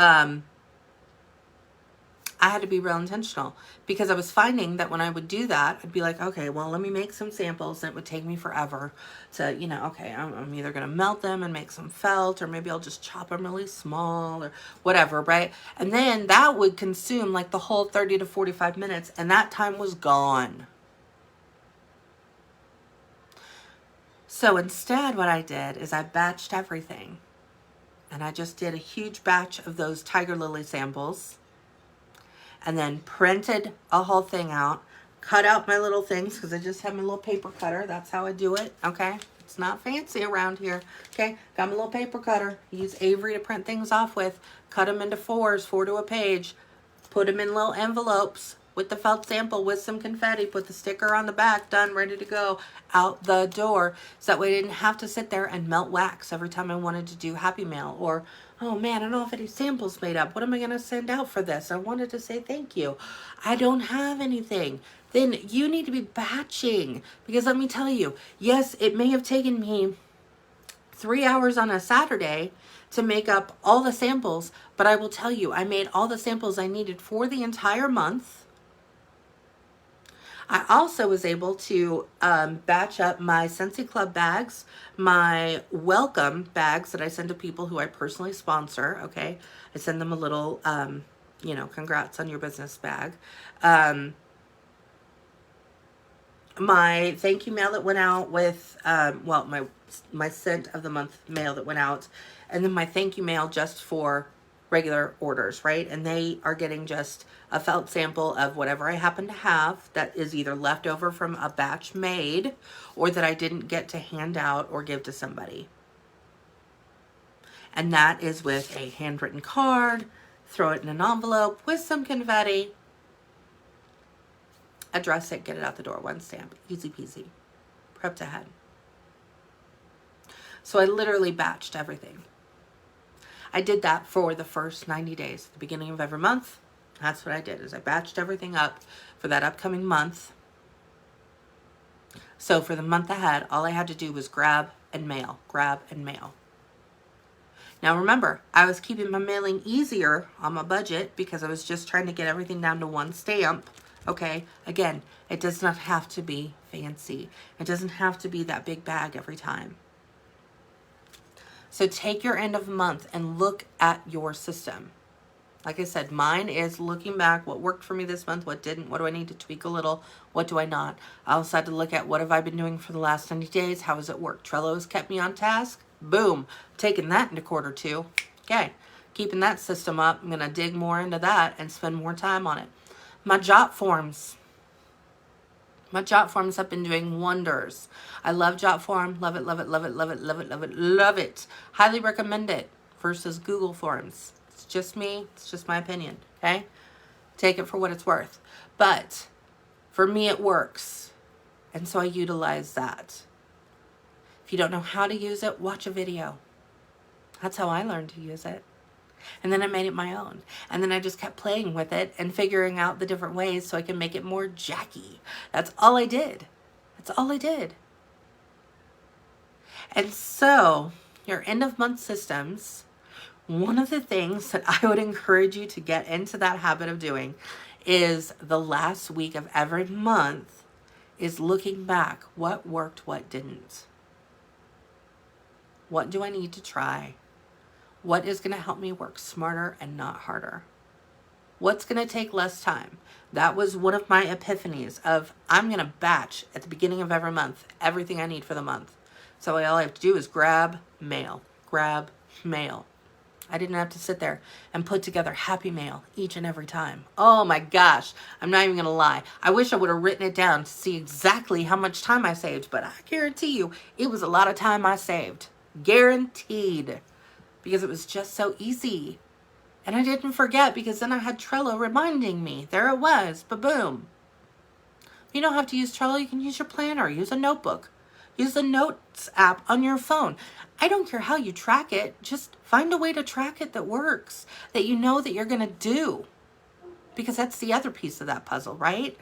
I had to be real intentional because I was finding that when I would do that, I'd be like, okay, well, let me make some samples. And it would take me forever to, you know, okay, I'm either going to melt them and make some felt, or maybe I'll just chop them really small or whatever, right? And then that would consume like the whole 30 to 45 minutes, and that time was gone. So instead, what I did is I batched everything. And I just did a huge batch of those tiger lily samples, and then printed a whole thing out, cut out my little things because I just have my little paper cutter. That's how I do it, okay? It's not fancy around here, okay? Got my little paper cutter. Use Avery to print things off with. Cut them into 4s, 4 to a page. Put them in little envelopes with the felt sample with some confetti. Put the sticker on the back, done, ready to go, out the door. So that way I didn't have to sit there and melt wax every time I wanted to do Happy Mail, or oh man, I don't know if any samples made up. What am I going to send out for this? I wanted to say thank you. I don't have anything. Then you need to be batching, because let me tell you, yes, it may have taken me 3 hours on a Saturday to make up all the samples, but I will tell you, I made all the samples I needed for the entire month. I also was able to batch up my Scentsy Club bags, my welcome bags that I send to people who I personally sponsor, okay? I send them a little, you know, congrats on your business bag. My thank you mail that went out with, well, my scent of the month mail that went out, and then my thank you mail just for regular orders, right? And they are getting just a felt sample of whatever I happen to have that is either left over from a batch made or that I didn't get to hand out or give to somebody. And that is with a handwritten card, throw it in an envelope with some confetti, address it, get it out the door, one stamp, easy peasy, prepped ahead. So I literally batched everything. I did that for the first 90 days, at the beginning of every month. That's what I did, is I batched everything up for that upcoming month. So for the month ahead, all I had to do was grab and mail, grab and mail. Now remember, I was keeping my mailing easier on my budget because I was just trying to get everything down to one stamp. Okay, again, it does not have to be fancy. It doesn't have to be that big bag every time. So take your end of the month and look at your system. Like I said, mine is looking back, what worked for me this month, what didn't, what do I need to tweak a little, what do I not. I also had to look at what have I been doing for the last 90 days, how has it worked. Trello has kept me on task, boom, taking that into quarter 2. Okay, keeping that system up, I'm gonna dig more into that and spend more time on it. My JotForms. My JotForms have been doing wonders. I love JotForm. Love it, love it, love it, love it, love it, love it, love it. Highly recommend it versus Google Forms. It's just me. It's just my opinion, okay? Take it for what it's worth. But for me, it works. And so I utilize that. If you don't know how to use it, watch a video. That's how I learned to use it. And then I made it my own. And then I just kept playing with it and figuring out the different ways so I can make it more Jacqui. That's all I did. That's all I did. And so your end of month systems, one of the things that I would encourage you to get into that habit of doing is the last week of every month is looking back. What worked, what didn't? What do I need to try? What is going to help me work smarter and not harder? What's going to take less time? That was one of my epiphanies of I'm going to batch at the beginning of every month everything I need for the month. So all I have to do is grab, mail, grab, mail. I didn't have to sit there and put together Happy Mail each and every time. Oh my gosh, I'm not even going to lie. I wish I would have written it down to see exactly how much time I saved, but I guarantee you it was a lot of time I saved. Guaranteed. Because it was just so easy. And I didn't forget because then I had Trello reminding me. There it was. Ba-boom. You don't have to use Trello. You can use your planner. Use a notebook. Use the Notes app on your phone. I don't care how you track it. Just find a way to track it that works. That you know that you're going to do. Because that's the other piece of that puzzle, right?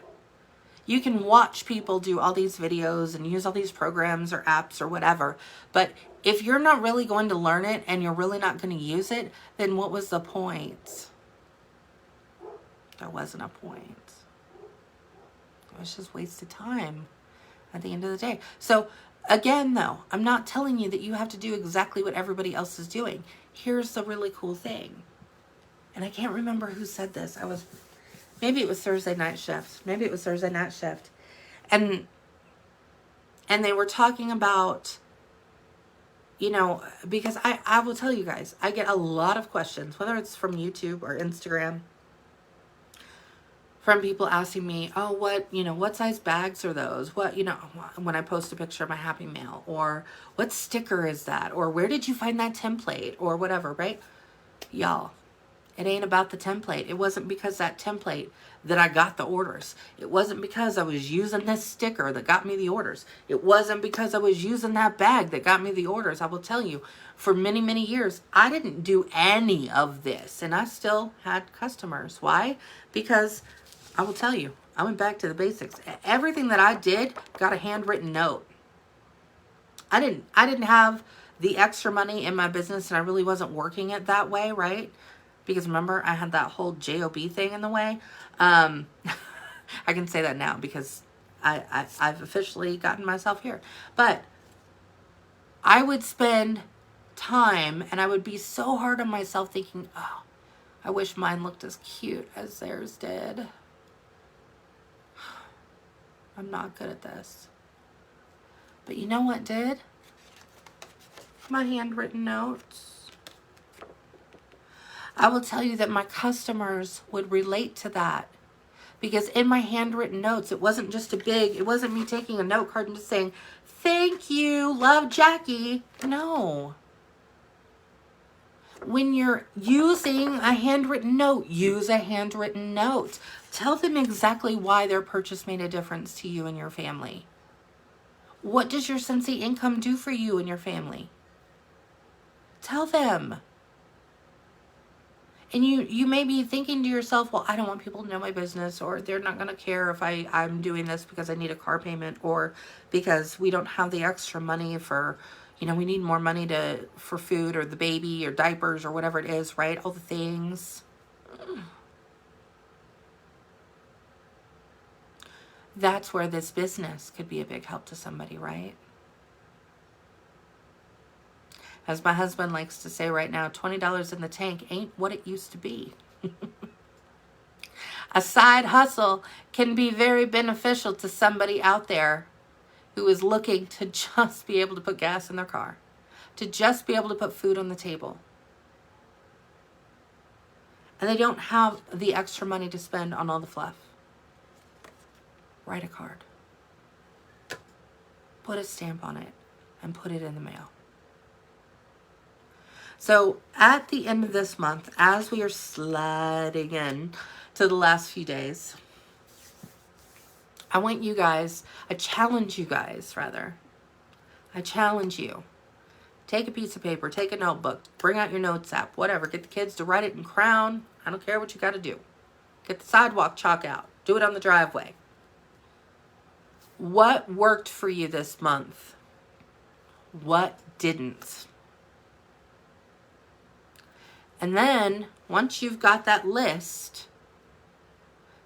You can watch people do all these videos and use all these programs or apps or whatever. But if you're not really going to learn it and you're really not going to use it, then what was the point? There wasn't a point. It was just wasted time at the end of the day. So again, though, I'm not telling you that you have to do exactly what everybody else is doing. Here's the really cool thing. And I can't remember who said this. Maybe it was Thursday Night Shift. And they were talking about, you know, because I will tell you guys, I get a lot of questions, whether it's from YouTube or Instagram, from people asking me, oh, what size bags are those? What, when I post a picture of my Happy Mail, or what sticker is that? Or where did you find that template? Or whatever, right? Y'all, it ain't about the template. It wasn't because that template that I got the orders. It wasn't because I was using this sticker that got me the orders. It wasn't because I was using that bag that got me the orders. I will tell you, for many, many years, I didn't do any of this. And I still had customers. Why? Because I will tell you, I went back to the basics. Everything that I did got a handwritten note. I didn't have the extra money in my business, and I really wasn't working it that way, right? Because remember, I had that whole JOB thing in the way. I can say that now because I've officially gotten myself here. But I would spend time and I would be so hard on myself thinking, oh, I wish mine looked as cute as theirs did. I'm not good at this. But you know what did? My handwritten notes. I will tell you that my customers would relate to that. Because in my handwritten notes, it wasn't me taking a note card and just saying, thank you, love, Jacqui. No. When you're using a handwritten note, use a handwritten note. Tell them exactly why their purchase made a difference to you and your family. What does your Scentsy income do for you and your family? Tell them. And you may be thinking to yourself, well, I don't want people to know my business, or they're not going to care if I'm doing this because I need a car payment, or because we don't have the extra money for, we need more money for food or the baby or diapers or whatever it is, right? All the things. That's where this business could be a big help to somebody, right? As my husband likes to say right now, $20 in the tank ain't what it used to be. A side hustle can be very beneficial to somebody out there who is looking to just be able to put gas in their car, to just be able to put food on the table. And they don't have the extra money to spend on all the fluff. Write a card. Put a stamp on it and put it in the mail. So at the end of this month, as we are sliding in to the last few days, I challenge you guys. Take a piece of paper, take a notebook, bring out your notes app, whatever. Get the kids to write it in crayon. I don't care what you got to do. Get the sidewalk chalk out. Do it on the driveway. What worked for you this month? What didn't? And then, once you've got that list,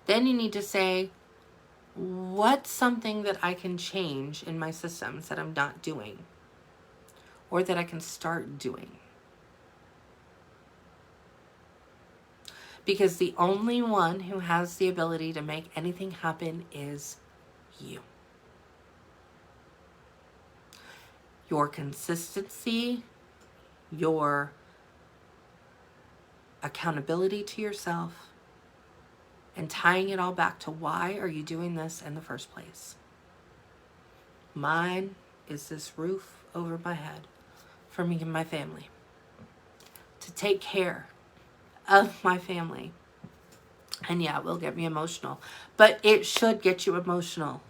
then you need to say, what's something that I can change in my systems that I'm not doing? Or that I can start doing? Because the only one who has the ability to make anything happen is you. Your consistency, your accountability to yourself, and tying it all back to why are you doing this in the first place. Mine is this roof over my head, for me and my family, to take care of my family. And yeah, it will get me emotional, but it should get you emotional.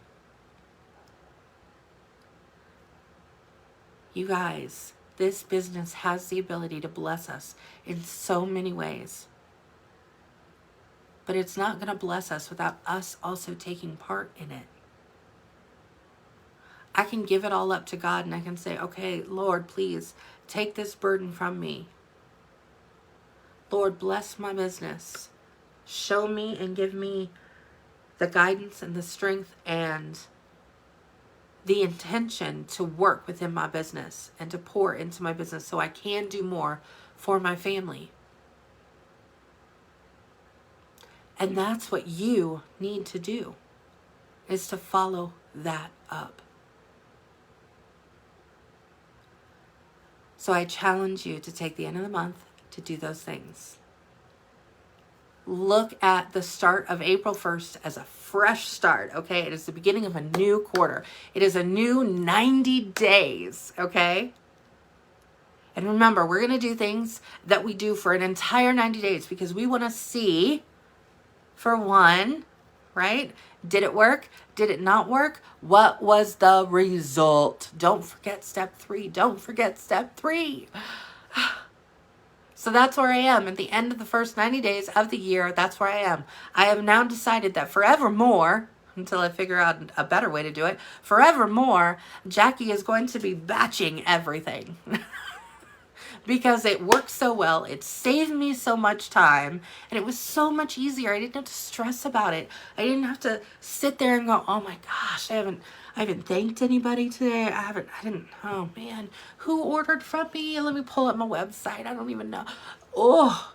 You guys, this business has the ability to bless us in so many ways. But it's not going to bless us without us also taking part in it. I can give it all up to God and I can say, okay, Lord, please take this burden from me. Lord, bless my business. Show me and give me the guidance and the strength and the intention to work within my business and to pour into my business so I can do more for my family. And that's what you need to do, is to follow that up. So I challenge you to take the end of the month to do those things. Look at the start of April 1st as a fresh start, okay? It is the beginning of a new quarter. It is a new 90 days, okay? And remember, we're going to do things that we do for an entire 90 days because we want to see, for one, right? Did it work? Did it not work? What was the result? Don't forget step 3. Don't forget step 3. So that's where I am at the end of the first 90 days of the year. That's where I am. I have now decided that forevermore, until I figure out a better way to do it, forevermore, Jacqui is going to be batching everything. Because it worked so well. It saved me so much time. And it was so much easier. I didn't have to stress about it. I didn't have to sit there and go, oh my gosh, I haven't thanked anybody today. Oh man, who ordered from me? Let me pull up my website. I don't even know. Oh,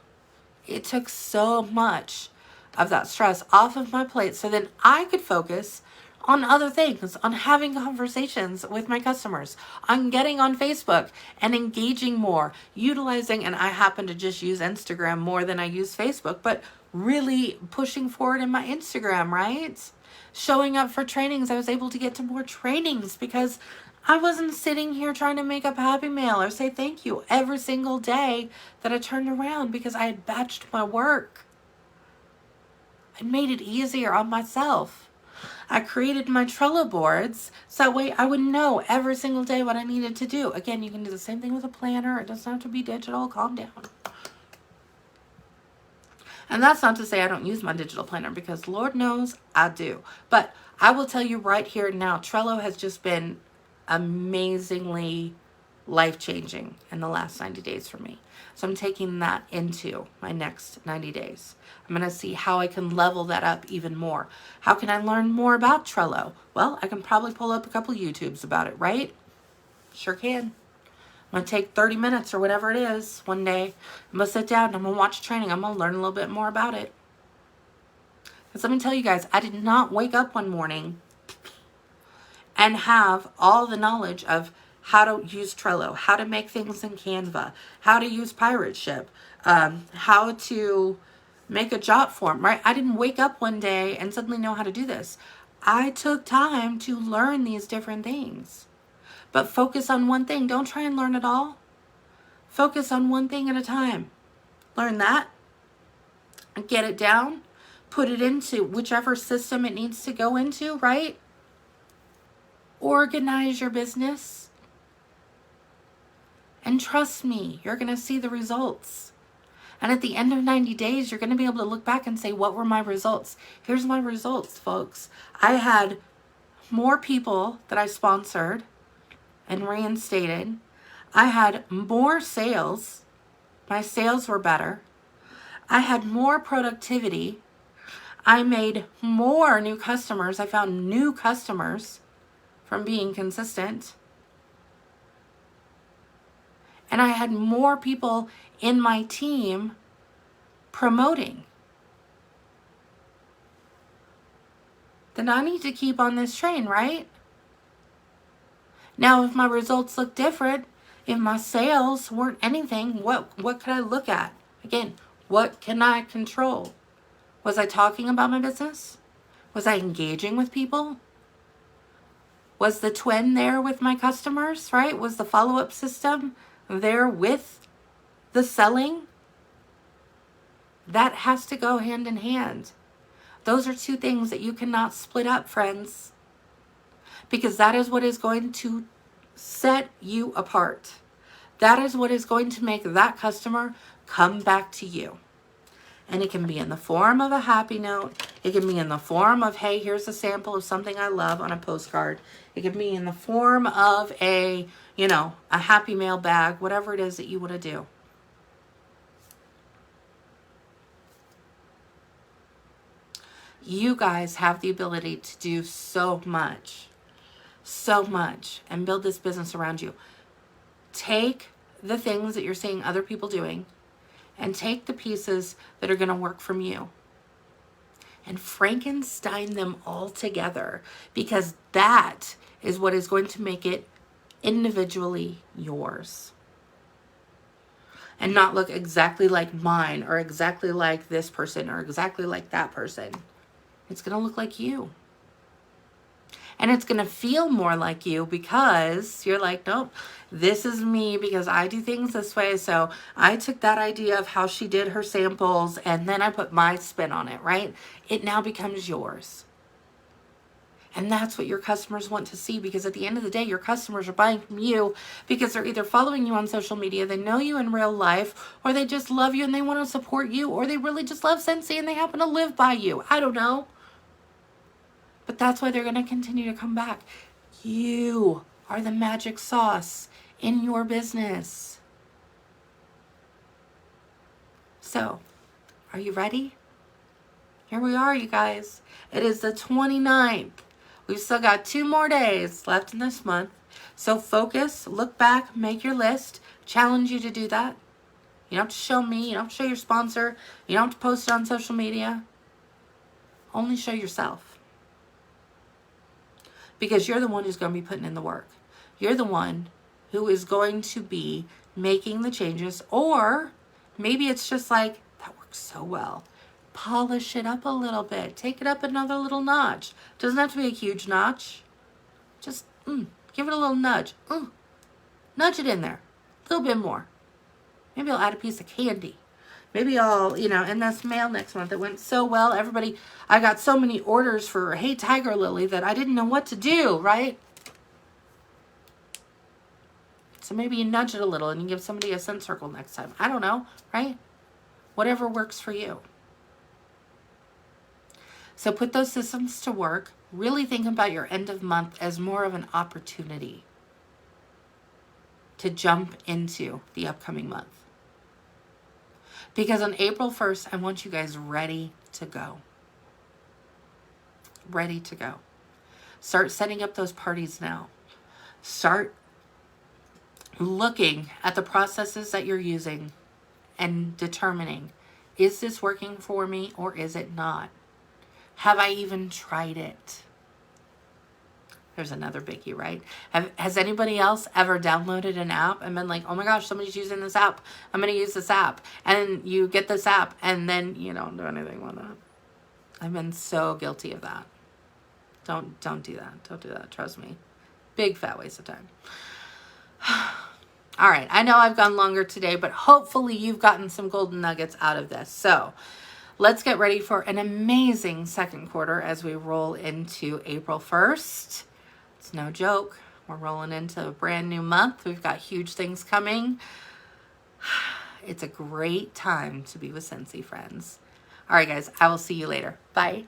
it took so much of that stress off of my plate so then I could focus on other things, on having conversations with my customers, on getting on Facebook and engaging more, utilizing, and I happen to just use Instagram more than I use Facebook, but really pushing forward in my Instagram, right? Showing up for trainings. I was able to get to more trainings because I wasn't sitting here trying to make up Happy Mail or say thank you every single day that I turned around because I had batched my work. I made it easier on myself. I created my Trello boards so that way I would know every single day what I needed to do. Again, you can do the same thing with a planner. It doesn't have to be digital. Calm down. And that's not to say I don't use my digital planner because Lord knows I do. But I will tell you right here now, Trello has just been amazingly life-changing in the last 90 days for me. So I'm taking that into my next 90 days. I'm going to see how I can level that up even more. How can I learn more about Trello? Well, I can probably pull up a couple YouTubes about it, right? Sure can. I'm going to take 30 minutes or whatever it is one day. I'm going to sit down and I'm going to watch training. I'm going to learn a little bit more about it. Because let me tell you guys, I did not wake up one morning and have all the knowledge of how to use Trello, how to make things in Canva, how to use Pirate Ship, how to make a JotForm, right? I didn't wake up one day and suddenly know how to do this. I took time to learn these different things. But focus on one thing. Don't try and learn it all. Focus on one thing at a time. Learn that. Get it down. Put it into whichever system it needs to go into, right? Organize your business. And trust me, you're going to see the results. And at the end of 90 days, you're going to be able to look back and say, what were my results? Here's my results, folks. I had more people that I sponsored and reinstated. I had more sales. My sales were better. I had more productivity. I made more new customers. I found new customers from being consistent. And I had more people in my team promoting. Then I need to keep on this train, right? Now, if my results look different, if my sales weren't anything, what could I look at? Again, what can I control? Was I talking about my business? Was I engaging with people? Was the twin there with my customers, right? Was the follow-up system there with the selling, that has to go hand in hand. Those are two things that you cannot split up, friends, because that is what is going to set you apart. That is what is going to make that customer come back to you. And it can be in the form of a happy note. It can be in the form of, hey, here's a sample of something I love on a postcard. It can be in the form of a, a happy mail bag, whatever it is that you want to do. You guys have the ability to do so much, and build this business around you. Take the things that you're seeing other people doing and take the pieces that are going to work from you and Frankenstein them all together, because that is what is going to make it individually yours and not look exactly like mine or exactly like this person or exactly like that person. It's going to look like you. And it's going to feel more like you because you're like, nope, this is me because I do things this way. So I took that idea of how she did her samples and then I put my spin on it, right? It now becomes yours. And that's what your customers want to see, because at the end of the day, your customers are buying from you because they're either following you on social media, they know you in real life, or they just love you and they want to support you, or they really just love Scentsy and they happen to live by you. I don't know. But that's why they're going to continue to come back. You are the magic sauce in your business. So, are you ready? Here we are, you guys. It is the 29th. We've still got 2 more days left in this month. So focus, look back, make your list. Challenge you to do that. You don't have to show me. You don't have to show your sponsor. You don't have to post it on social media. Only show yourself. Because you're the one who's going to be putting in the work. You're the one who is going to be making the changes. Or maybe it's just like, that works so well. Polish it up a little bit. Take it up another little notch. Doesn't have to be a huge notch. Just give it a little nudge. Nudge it in there. A little bit more. Maybe I'll add a piece of candy. Maybe I'll, in this mail next month, it went so well. Everybody, I got so many orders for Hey Tiger Lily that I didn't know what to do, right? So maybe you nudge it a little and you give somebody a scent circle next time. I don't know, right? Whatever works for you. So put those systems to work. Really think about your end of month as more of an opportunity to jump into the upcoming month. Because on April 1st, I want you guys ready to go. Ready to go. Start setting up those parties now. Start looking at the processes that you're using and determining, is this working for me or is it not? Have I even tried it? There's another biggie, right? Has anybody else ever downloaded an app and been like, oh my gosh, somebody's using this app. I'm going to use this app. And you get this app and then you don't do anything with it. I've been so guilty of that. Don't do that. Don't do that. Trust me. Big fat waste of time. All right. I know I've gone longer today, but hopefully you've gotten some golden nuggets out of this. So let's get ready for an amazing second quarter as we roll into April 1st. It's no joke. We're rolling into a brand new month. We've got huge things coming. It's a great time to be with Scentsy, friends. All right, guys. I will see you later. Bye.